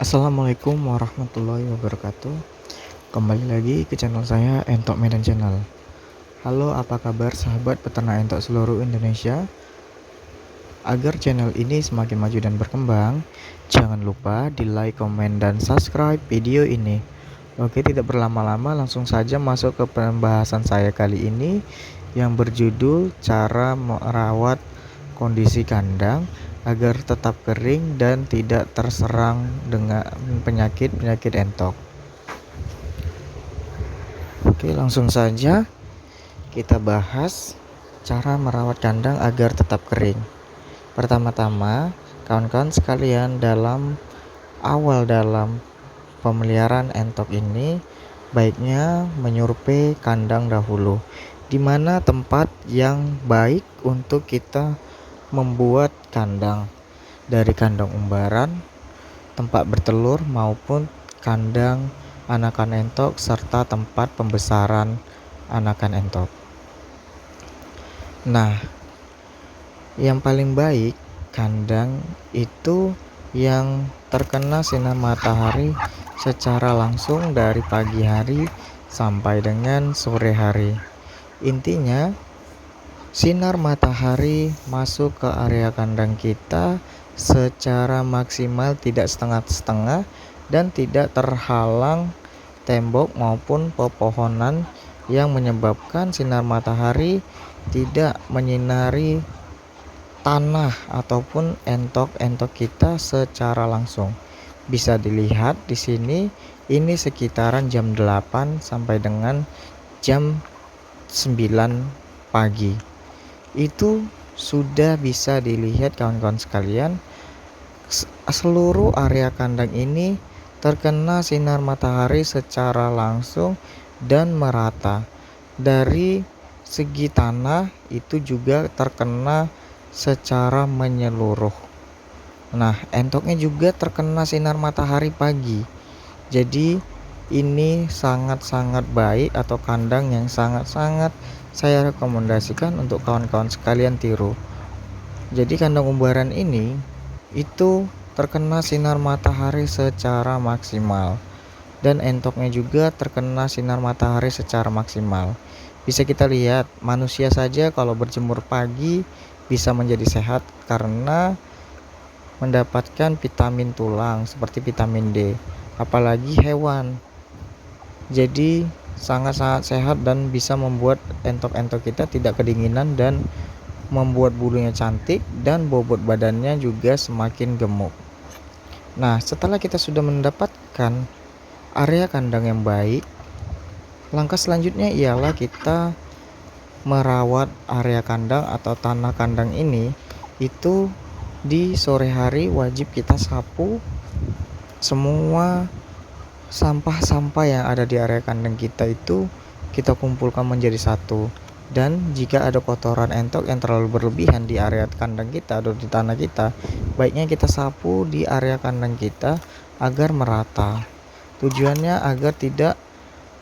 Assalamualaikum warahmatullahi wabarakatuh. Kembali lagi ke channel saya, Entok Medan Channel. Halo, apa kabar sahabat peternak entok seluruh Indonesia? Agar channel ini semakin maju dan berkembang, jangan lupa di like, komen, dan subscribe video ini. Oke, tidak berlama-lama, langsung saja masuk ke pembahasan saya kali ini yang berjudul cara merawat kondisi kandang agar tetap kering dan tidak terserang dengan penyakit entok. Oke, langsung saja kita bahas cara merawat kandang agar tetap kering. Pertama-tama, kawan-kawan sekalian, dalam pemeliharaan entok ini baiknya menyurvei kandang dahulu, di mana tempat yang baik untuk kita membuat kandang, dari kandang umbaran, tempat bertelur, maupun kandang anakan entok serta tempat pembesaran anakan entok. Nah, yang paling baik kandang itu yang terkena sinar matahari secara langsung dari pagi hari sampai dengan sore hari. Intinya, sinar matahari masuk ke area kandang kita secara maksimal, tidak setengah-setengah dan tidak terhalang tembok maupun pepohonan yang menyebabkan sinar matahari tidak menyinari tanah ataupun entok-entok kita secara langsung. Bisa dilihat di sini, ini sekitaran jam 8 sampai dengan jam 9 pagi. Itu sudah bisa dilihat kawan-kawan sekalian, seluruh area kandang ini terkena sinar matahari secara langsung dan merata. Dari segi tanah itu juga terkena secara menyeluruh. Nah, entoknya juga terkena sinar matahari pagi. Jadi ini sangat-sangat baik, atau kandang yang sangat-sangat saya rekomendasikan untuk kawan-kawan sekalian tiru. Jadi kandang umbaran ini itu terkena sinar matahari secara maksimal, dan entoknya juga terkena sinar matahari secara maksimal. Bisa kita lihat, manusia saja kalau berjemur pagi bisa menjadi sehat karena mendapatkan vitamin tulang seperti vitamin D, apalagi hewan. Jadi sangat-sangat sehat dan bisa membuat entok-entok kita tidak kedinginan dan membuat bulunya cantik dan bobot badannya juga semakin gemuk. Nah, setelah kita sudah mendapatkan area kandang yang baik, langkah selanjutnya ialah kita merawat area kandang atau tanah kandang ini. Itu di sore hari wajib kita sapu semua sampah-sampah yang ada di area kandang kita, itu kita kumpulkan menjadi satu. Dan jika ada kotoran entok yang terlalu berlebihan di area kandang kita atau di tanah kita, baiknya kita sapu di area kandang kita agar merata. Tujuannya agar tidak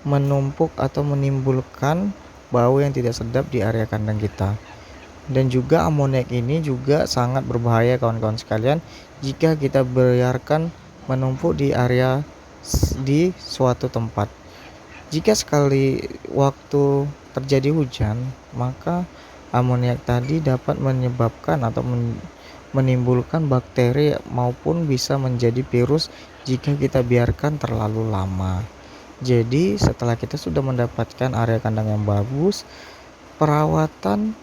menumpuk atau menimbulkan bau yang tidak sedap di area kandang kita. Dan juga amoniak ini juga sangat berbahaya kawan-kawan sekalian jika kita biarkan menumpuk di area di suatu tempat. Jika sekali waktu terjadi hujan, maka amoniak tadi dapat menyebabkan atau menimbulkan bakteri maupun bisa menjadi virus jika kita biarkan terlalu lama. Jadi setelah kita sudah mendapatkan area kandang yang bagus, perawatan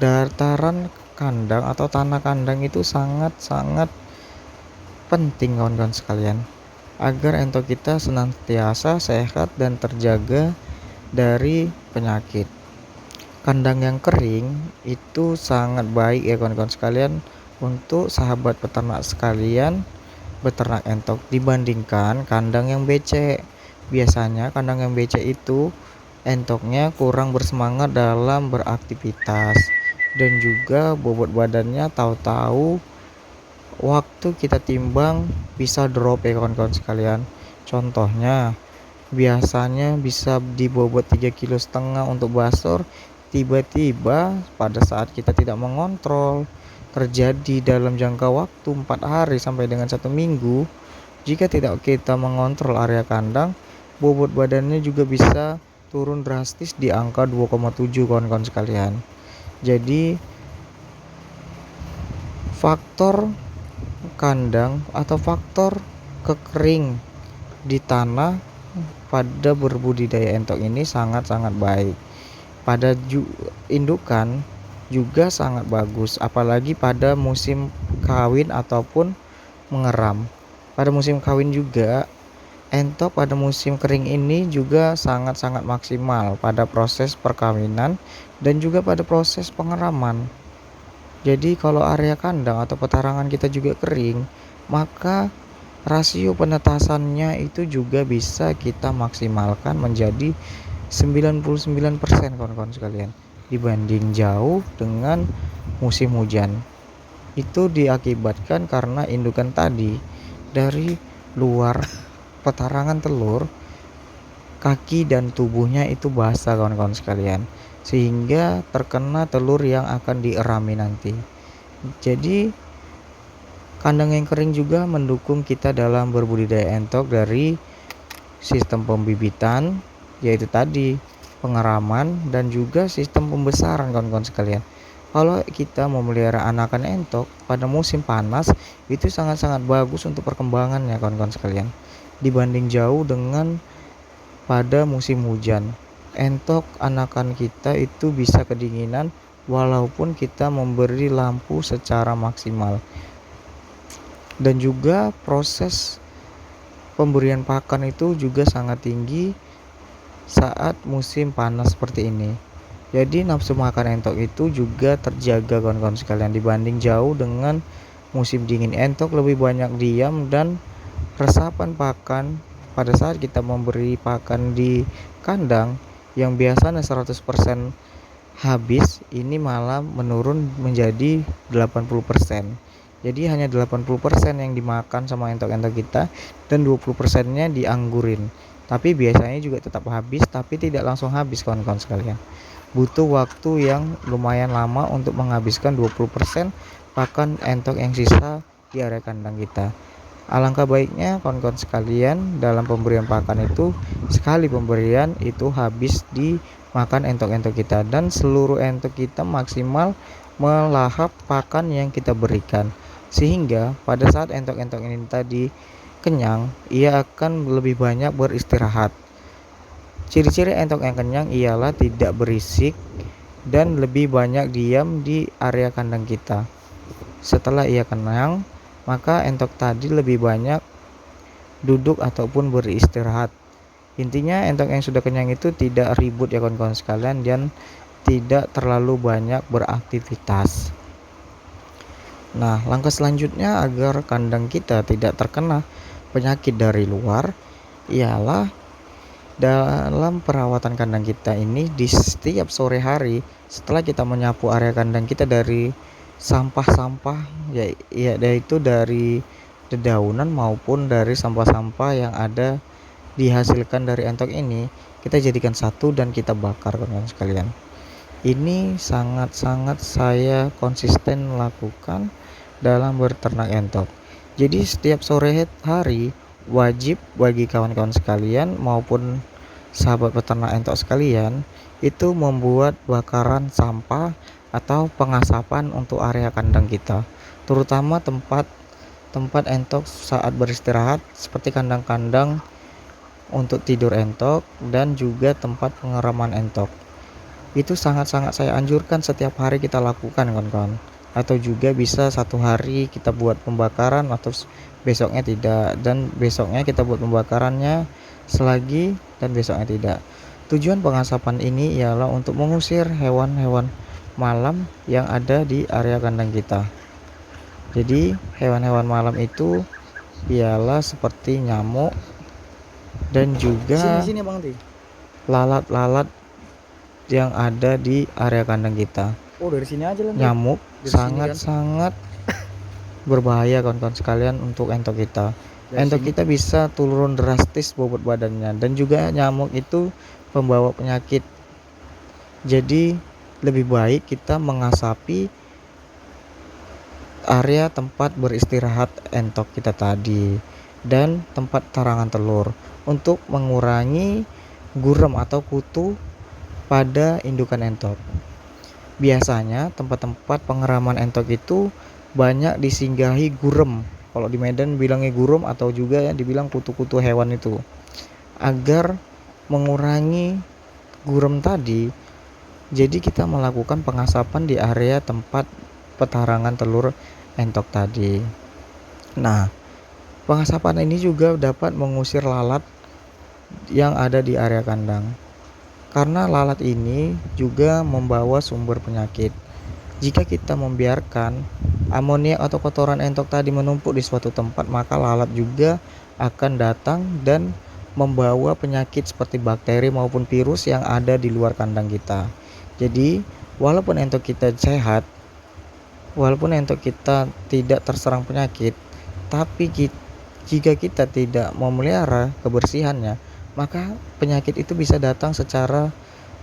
dataran kandang atau tanah kandang itu sangat-sangat penting kawan-kawan sekalian, agar entok kita senantiasa sehat dan terjaga dari penyakit. Kandang yang kering itu sangat baik ya kawan-kawan sekalian untuk sahabat peternak sekalian beternak entok, dibandingkan kandang yang becek. Biasanya kandang yang becek itu entoknya kurang bersemangat dalam beraktivitas, dan juga bobot badannya tahu-tahu waktu kita timbang bisa drop ya kawan-kawan sekalian. Contohnya, biasanya bisa dibobot 3,5 kg untuk basur, tiba-tiba pada saat kita tidak mengontrol, terjadi dalam jangka waktu 4 hari sampai dengan 1 minggu, Jika tidak kita mengontrol area kandang, bobot badannya juga bisa turun drastis di angka 2,7 kawan-kawan sekalian. Jadi faktor kandang atau faktor kekering di tanah pada berbudidaya entok ini sangat-sangat baik. Pada indukan juga sangat bagus, apalagi pada musim kawin ataupun mengeram. Pada musim kawin juga, entok pada musim kering ini juga sangat-sangat maksimal pada proses perkawinan dan juga pada proses pengeraman. Jadi kalau area kandang atau petarangan kita juga kering, maka rasio penetasannya itu juga bisa kita maksimalkan menjadi 99% kawan-kawan sekalian, dibanding jauh dengan musim hujan. Itu diakibatkan karena indukan tadi dari luar petarangan telur, kaki dan tubuhnya itu basah kawan-kawan sekalian, sehingga terkena telur yang akan dierami nanti. Jadi kandang yang kering juga mendukung kita dalam berbudidaya entok dari sistem pembibitan, yaitu tadi pengeraman dan juga sistem pembesaran kawan-kawan sekalian. Kalau kita memelihara anakan entok pada musim panas, itu sangat-sangat bagus untuk perkembangannya kawan-kawan sekalian, dibanding jauh dengan pada musim hujan. Entok anakan kita itu bisa kedinginan walaupun kita memberi lampu secara maksimal. Dan juga proses pemberian pakan itu juga sangat tinggi saat musim panas seperti ini. Jadi nafsu makan entok itu juga terjaga kawan-kawan sekalian, dibanding jauh dengan musim dingin. Entok lebih banyak diam dan resapan pakan pada saat kita memberi pakan di kandang yang biasanya 100% habis, ini malah menurun menjadi 80%. Jadi hanya 80% yang dimakan sama entok-entok kita dan 20%-nya dianggurin. Tapi biasanya juga tetap habis, tapi tidak langsung habis kawan-kawan sekalian. Butuh waktu yang lumayan lama untuk menghabiskan 20% pakan entok yang sisa di area kandang kita. Alangkah baiknya kawan-kawan sekalian dalam pemberian pakan itu, sekali pemberian itu habis dimakan entok-entok kita, dan seluruh entok kita maksimal melahap pakan yang kita berikan, sehingga pada saat entok-entok ini tadi kenyang, ia akan lebih banyak beristirahat. Ciri-ciri entok yang kenyang ialah tidak berisik dan lebih banyak diam di area kandang kita. Setelah ia kenyang, maka entok tadi lebih banyak duduk ataupun beristirahat. Intinya entok yang sudah kenyang itu tidak ribut ya kawan-kawan sekalian, dan tidak terlalu banyak beraktivitas. Nah, langkah selanjutnya agar kandang kita tidak terkena penyakit dari luar ialah dalam perawatan kandang kita ini, di setiap sore hari setelah kita menyapu area kandang kita dari sampah-sampah, yaitu dari dedaunan maupun dari sampah-sampah yang ada dihasilkan dari entok ini, kita jadikan satu dan kita bakar kawan-kawan sekalian. Ini sangat-sangat saya konsisten lakukan dalam berternak entok. Jadi setiap sore hari wajib bagi kawan-kawan sekalian maupun sahabat peternak entok sekalian itu membuat bakaran sampah atau pengasapan untuk area kandang kita, terutama tempat entok saat beristirahat seperti kandang-kandang untuk tidur entok dan juga tempat pengeraman entok. Itu sangat-sangat saya anjurkan setiap hari kita lakukan kawan-kawan, atau juga bisa satu hari kita buat pembakaran atau besoknya tidak, dan besoknya kita buat pembakarannya selagi dan besoknya tidak. Tujuan pengasapan ini ialah untuk mengusir hewan-hewan malam yang ada di area kandang kita. Jadi hewan-hewan malam itu ialah seperti nyamuk dan juga Sini Bang Ti. lalat-lalat yang ada di area kandang kita. Oh, dari sini aja lah. Nyamuk Dari sini kan. sangat berbahaya kawan-kawan sekalian untuk entok kita. Dari Entok sini. kita bisa turun drastis bobot badannya, dan juga nyamuk itu pembawa penyakit. Jadi lebih baik kita mengasapi area tempat beristirahat entok kita tadi. dan tempat tarangan telur untuk mengurangi gurem atau kutu pada indukan entok. Biasanya tempat-tempat pengeraman entok itu banyak disinggahi gurem. Kalau di Medan bilangnya gurem atau juga yang dibilang kutu-kutu hewan itu. Agar mengurangi gurem tadi, jadi kita melakukan pengasapan di area tempat petarangan telur entok tadi. Nah, pengasapan ini juga dapat mengusir lalat yang ada di area kandang. Karena lalat ini juga membawa sumber penyakit. Jika kita membiarkan amoniak atau kotoran entok tadi menumpuk di suatu tempat, maka lalat juga akan datang dan membawa penyakit seperti bakteri maupun virus yang ada di luar kandang kita. Jadi, walaupun entok kita sehat, walaupun entok kita tidak terserang penyakit, tapi jika kita tidak memelihara kebersihannya, maka penyakit itu bisa datang secara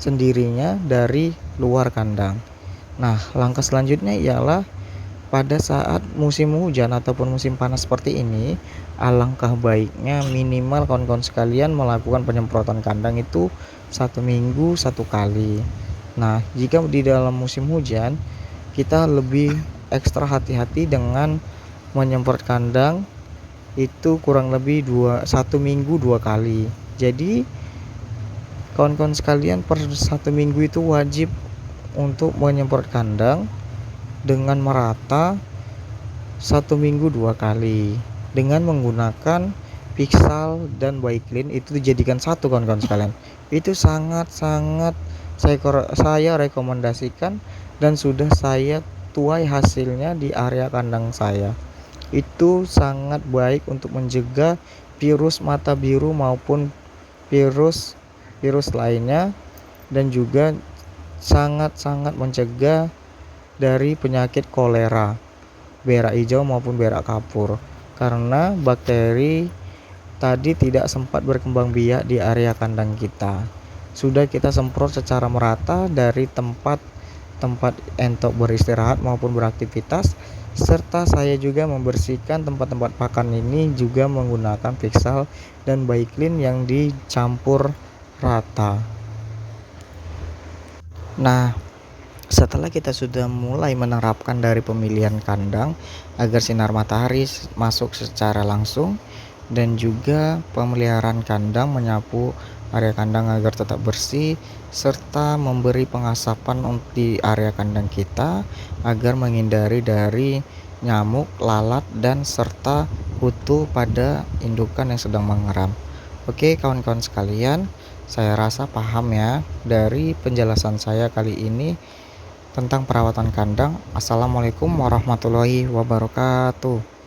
sendirinya dari luar kandang. Nah, langkah selanjutnya ialah pada saat musim hujan ataupun musim panas seperti ini, alangkah baiknya minimal kawan-kawan sekalian melakukan penyemprotan kandang itu 1 minggu 1 kali. Nah, jika di dalam musim hujan, kita lebih ekstra hati-hati dengan menyemprot kandang itu kurang lebih 1 minggu 2 kali. Jadi kawan-kawan sekalian per 1 minggu itu wajib untuk menyemprot kandang dengan merata 1 minggu 2 kali dengan menggunakan Pixal dan Baiklin. Itu dijadikan satu kawan-kawan sekalian. Itu sangat-sangat saya rekomendasikan dan sudah saya tuai hasilnya di area kandang saya. Itu sangat baik untuk mencegah virus mata biru maupun virus lainnya, dan juga sangat-sangat mencegah dari penyakit kolera, berak hijau maupun berak kapur, karena bakteri tadi tidak sempat berkembang biak di area kandang kita. Sudah kita semprot secara merata dari tempat entok beristirahat maupun beraktivitas, serta saya juga membersihkan tempat-tempat pakan ini juga menggunakan Pixal dan Baiklin yang dicampur rata. Nah, setelah kita sudah mulai menerapkan dari pemilihan kandang agar sinar matahari masuk secara langsung, dan juga pemeliharaan kandang, menyapu area kandang agar tetap bersih, serta memberi pengasapan di area kandang kita agar menghindari dari nyamuk, lalat, dan serta kutu pada indukan yang sedang mengeram. Oke kawan-kawan sekalian, saya rasa paham ya dari penjelasan saya kali ini tentang perawatan kandang. Assalamualaikum warahmatullahi wabarakatuh.